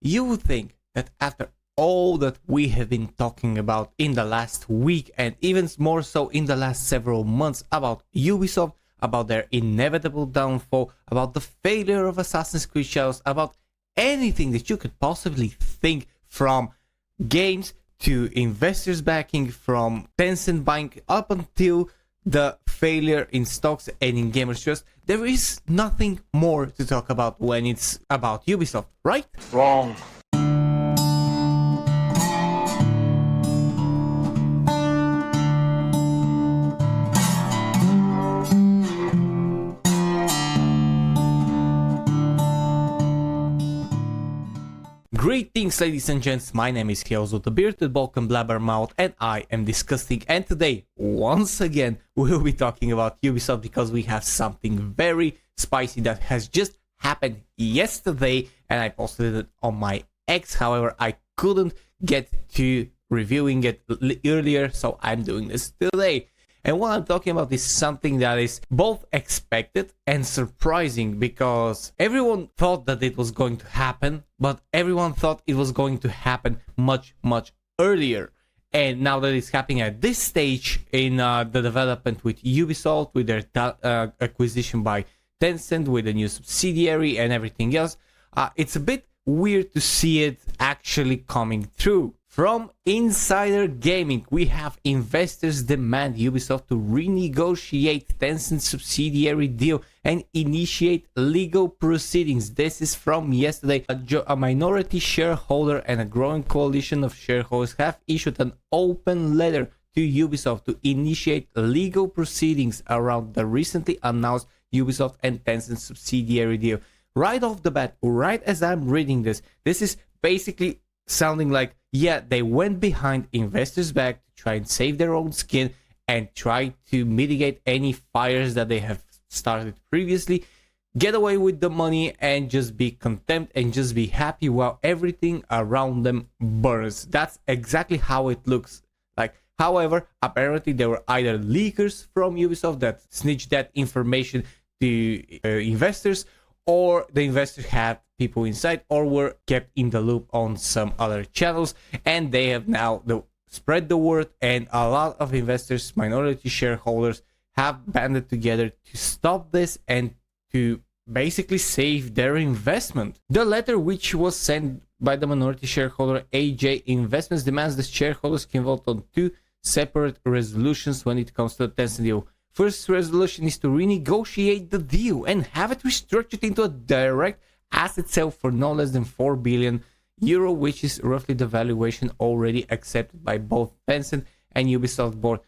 You would think that after all that we have been talking about in the last week and even more so in the last several months about Ubisoft, about their inevitable downfall, about the failure of Assassin's Creed Shadows, about anything that you could possibly think, from games to investors backing, from Tencent buying, up until the failure in stocks and in gamers trust, there is nothing more to talk about when it's about Ubisoft, right? Wrong. Greetings, ladies and gents, my name is Hyozo, the bearded Balkan blabbermouth, and I am DiscussThing, and today, once again, we'll be talking about Ubisoft because we have something very spicy that has just happened yesterday, and I posted it on my X. However, I couldn't get to reviewing it earlier, so I'm doing this today. And what I'm talking about is something that is both expected and surprising, because everyone thought that it was going to happen, but everyone thought it was going to happen much earlier. And now that it's happening at this stage in the development with Ubisoft, with their acquisition by Tencent, with a new subsidiary and everything else, it's a bit weird to see it actually coming through. From Insider Gaming, we have investors demand Ubisoft to renegotiate Tencent's subsidiary deal and initiate legal proceedings. This is from yesterday. A minority shareholder and a growing coalition of shareholders have issued an open letter to Ubisoft to initiate legal proceedings around the recently announced Ubisoft and Tencent subsidiary deal. Right off the bat, right as I'm reading this is basically sounding like, yeah, they went behind investors' back to try and save their own skin and try to mitigate any fires that they have started previously, get away with the money and just be content and just be happy while everything around them burns. That's exactly how it looks like. However, apparently there were either leakers from Ubisoft that snitched that information to investors, or the investors had people inside, or were kept in the loop on some other channels, and they have now spread the word, and a lot of investors, minority shareholders, have banded together to stop this and to basically save their investment. The letter, which was sent by the minority shareholder AJ Investments, demands the shareholders can vote on two separate resolutions when it comes to the Tencent deal. First resolution is to renegotiate the deal and have it restructured into a direct asset sale for no less than 4 billion euro, which is roughly the valuation already accepted by both Tencent and Ubisoft board.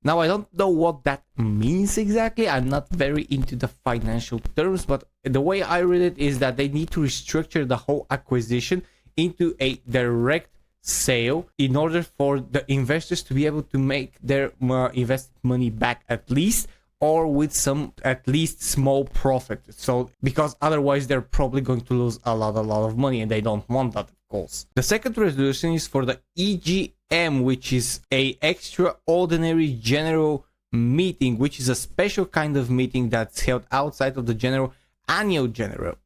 Now, I don't know what that means exactly. I'm not very into the financial terms, but the way I read it is that they need to restructure the whole acquisition into a direct sale in order for the investors to be able to make their invested money back, at least, or with some at least small profit. So because otherwise they're probably going to lose a lot of money, and they don't want that, of course. The second resolution is for the EGM, which is a extraordinary general meeting, which is a special kind of meeting that's held outside of the annual general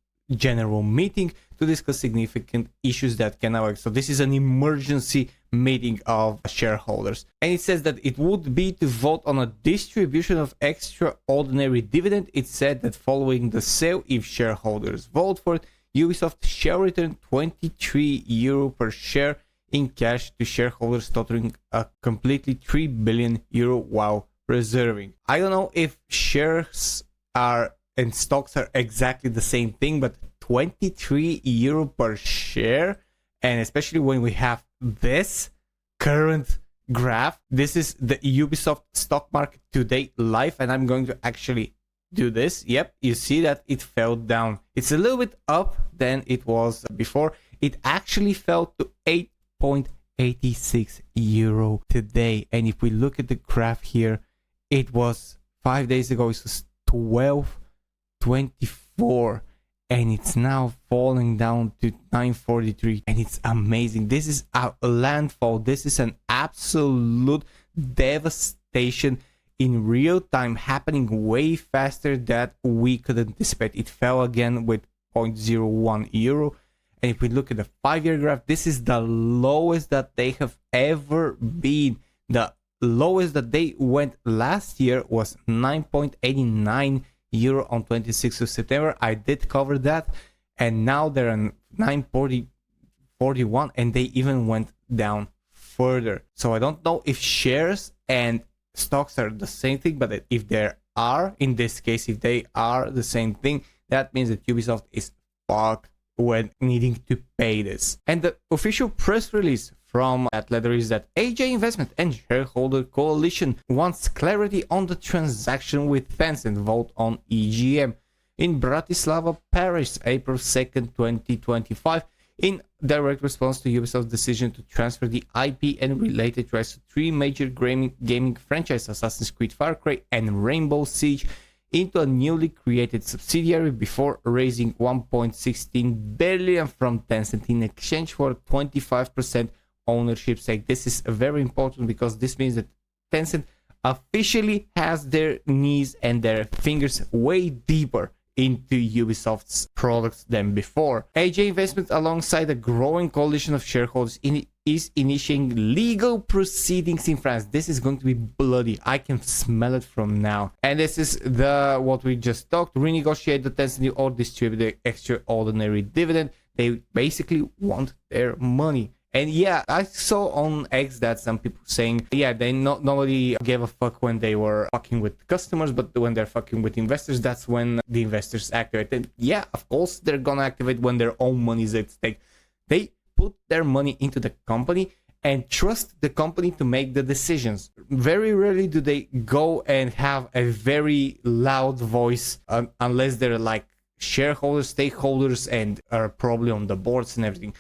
meeting to discuss significant issues that can now. So this is an emergency meeting of shareholders, and it says that it would be to vote on a distribution of extraordinary dividend. It said that following the sale, if shareholders vote for it, Ubisoft shall return 23 euro per share in cash to shareholders, totaling a completely 3 billion euro while reserving. I don't know if shares are and stocks are exactly the same thing, but 23 euro per share, and especially when we have this current graph, this is the Ubisoft stock market today live, and I'm going to actually do this. Yep, you see that it fell down. It's a little bit up than it was before. It actually fell to 8.86 euro today, and if we look at the graph here, it was 5 days ago, it was 12.24, and it's now falling down to 9.43, and it's amazing. This is a landfall. This is an absolute devastation in real time, happening way faster than we could anticipate. It fell again with 0.01 euro, And if we look at the 5-year graph, this is the lowest that they have ever been. The lowest that they went last year was 9.89 euro on 26th of September. I did cover that, and now they're on 9.41, and they even went down further. So I don't know if shares and stocks are the same thing, but if there are, in this case, if they are the same thing, that means that Ubisoft is fucked when needing to pay this. And the official press release from that letter is that AJ Investment and Shareholder Coalition wants clarity on the transaction with Tencent vote on EGM in Bratislava, Paris, April 2nd, 2025, in direct response to Ubisoft's decision to transfer the IP and related rights to 3 major gaming franchises, Assassin's Creed, Far Cry, and Rainbow Siege, into a newly created subsidiary before raising 1.16 billion from Tencent in exchange for 25% ownership stake. This is very important because this means that Tencent officially has their knees and their fingers way deeper into Ubisoft's products than before. AJ Investment, alongside a growing coalition of shareholders, is initiating legal proceedings in France. This is going to be bloody. I can smell it from now. And this is what we just talked. Renegotiate the Tencent or distribute the extraordinary dividend. They basically want their money. And yeah, I saw on X that some people saying, yeah, nobody gave a fuck when they were fucking with customers, but when they're fucking with investors, that's when the investors activate. And yeah, of course, they're gonna activate when their own money is at stake. They put their money into the company and trust the company to make the decisions. Very rarely do they go and have a very loud voice, unless they're like shareholders, stakeholders, and are probably on the boards and everything.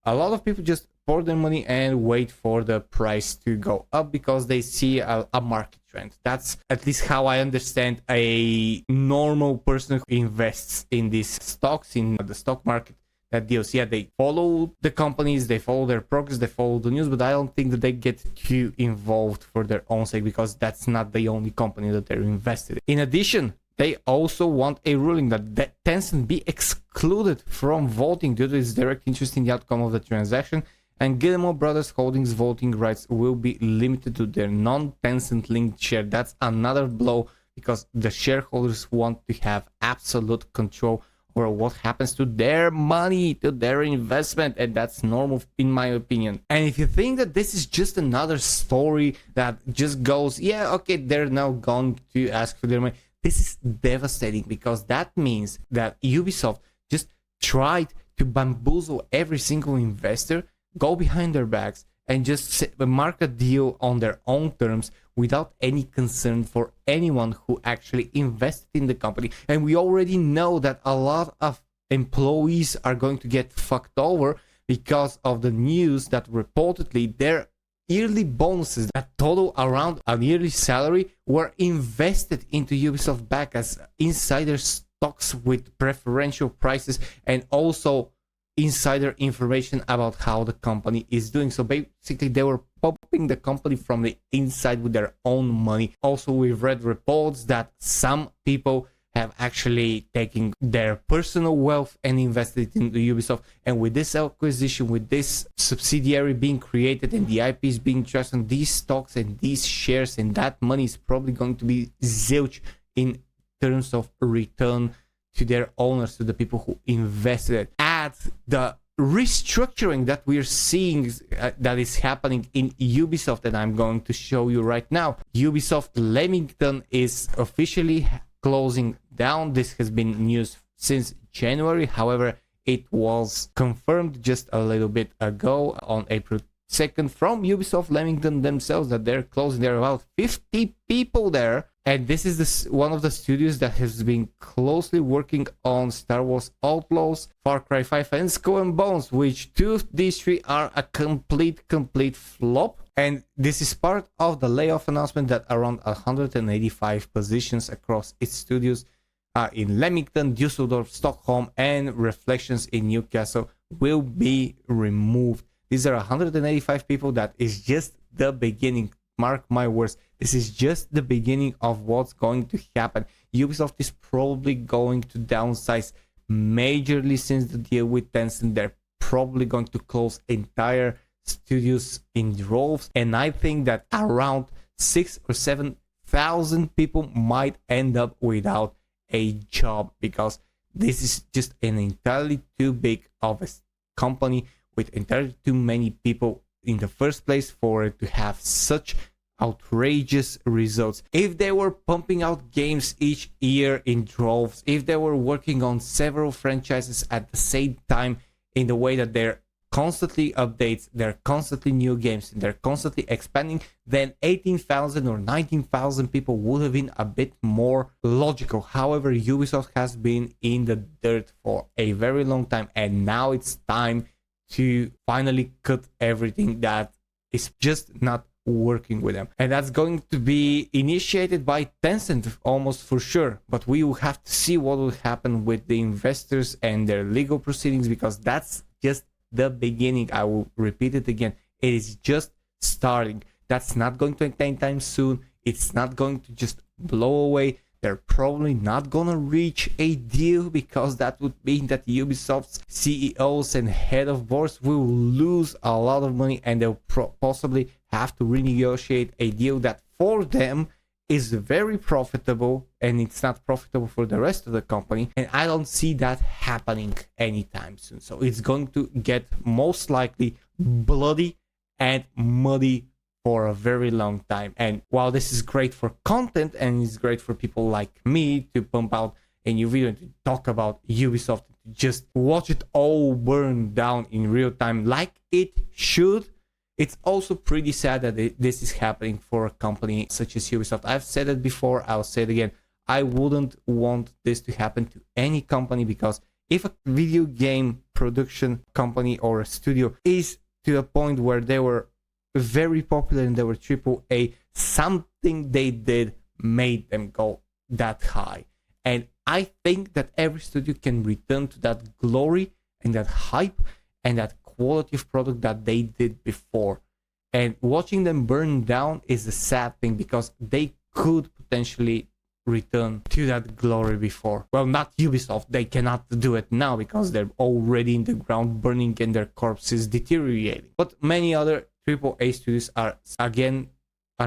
A lot of people just pour their money and wait for the price to go up because they see a market trend. That's at least how I understand a normal person who invests in these stocks, in the stock market, that deals. Yeah, they follow the companies, they follow their progress, they follow the news, but I don't think that they get too involved for their own sake because that's not the only company that they're invested in. In addition, they also want a ruling that Tencent be excluded from voting due to its direct interest in the outcome of the transaction, and Gilmore Brothers Holdings voting rights will be limited to their non-Tencent linked share. That's another blow because the shareholders want to have absolute control over what happens to their money, to their investment, and that's normal in my opinion. And if you think that this is just another story that just goes, yeah, okay, they're now going to ask for their money, this is devastating because that means that Ubisoft just tried to bamboozle every single investor, go behind their backs, and just mark a deal on their own terms without any concern for anyone who actually invested in the company. And we already know that a lot of employees are going to get fucked over because of the news that reportedly their yearly bonuses that total around a yearly salary were invested into Ubisoft back as insider stocks with preferential prices and also insider information about how the company is doing. So basically they were pumping the company from the inside with their own money. Also, we've read reports that some people have actually taken their personal wealth and invested it into Ubisoft. And with this acquisition, with this subsidiary being created and the IPs being trusted on these stocks and these shares, and that money is probably going to be zilch in terms of return to their owners, to the people who invested it. Add the restructuring that we're seeing that is happening in Ubisoft, and I'm going to show you right now. Ubisoft Leamington is officially closing down. This has been news since January. However, it was confirmed just a little bit ago on April 2nd from Ubisoft Leamington themselves that they're closing. There are about 50 people there. And this is one of the studios that has been closely working on Star Wars Outlaws, Far Cry 5, and Skull and Bones, which two of these three are a complete flop. And this is part of the layoff announcement that around 185 positions across its studios in Leamington, Düsseldorf, Stockholm, and Reflections in Newcastle will be removed. These are 185 people. That is just the beginning. Mark my words, this is just the beginning of what's going to happen. Ubisoft is probably going to downsize majorly since the deal with Tencent. They're probably going to close entire studios in droves, and I think that around 6 or 7,000 people might end up without a job, because this is just an entirely too big of a company with entirely too many people in the first place for it to have such outrageous results. If they were pumping out games each year in droves, if they were working on several franchises at the same time in the way that they're constantly updates, they're constantly new games, they're constantly expanding, then 18,000 or 19,000 people would have been a bit more logical. However, Ubisoft has been in the dirt for a very long time, and now it's time to finally cut everything that is just not working with them. And that's going to be initiated by Tencent almost for sure, but we will have to see what will happen with the investors and their legal proceedings, because that's just the beginning. I will repeat it again, it is just starting. That's not going to end anytime soon. It's not going to just blow away. They're probably not gonna reach a deal, because that would mean that Ubisoft's CEOs and head of boards will lose a lot of money, and they'll possibly have to renegotiate a deal that for them is very profitable, and it's not profitable for the rest of the company. And I don't see that happening anytime soon. So it's going to get most likely bloody and muddy for a very long time. And while this is great for content and it's great for people like me to pump out a new video and to talk about Ubisoft, to just watch it all burn down in real time like it should, it's also pretty sad that this is happening for a company such as Ubisoft. I've said it before, I'll say it again. I wouldn't want this to happen to any company, because if a video game production company or a studio is to a point where they were very popular and they were AAA, something they did made them go that high. And I think that every studio can return to that glory and that hype and that quality of product that they did before. And watching them burn down is a sad thing, because they could potentially return to that glory before. Well, not Ubisoft, they cannot do it now because they're already in the ground burning and their corpses deteriorating. But many other AAA studios are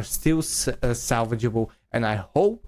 still salvageable, and I hope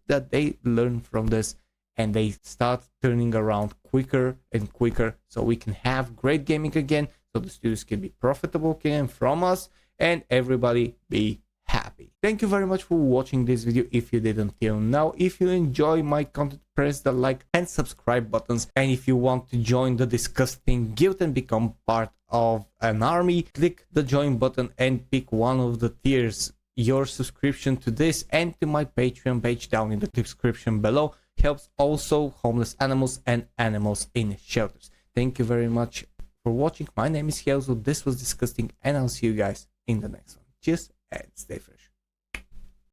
that they learn from this and they start turning around quicker and quicker, so we can have great gaming again, so the studios can be profitable again from us, and everybody be happy. Thank you very much for watching this video. If you did until now, if you enjoy my content, press the like and subscribe buttons, and if you want to join the DiscussThing Guild and become part of an army, click the join button and pick one of the tiers. Your subscription to this and to my Patreon page down in the description below helps also homeless animals and animals in shelters. Thank you very much for watching. My name is Helzo, this was DiscussThing, and I'll see you guys in the next one. Cheers and stay fresh.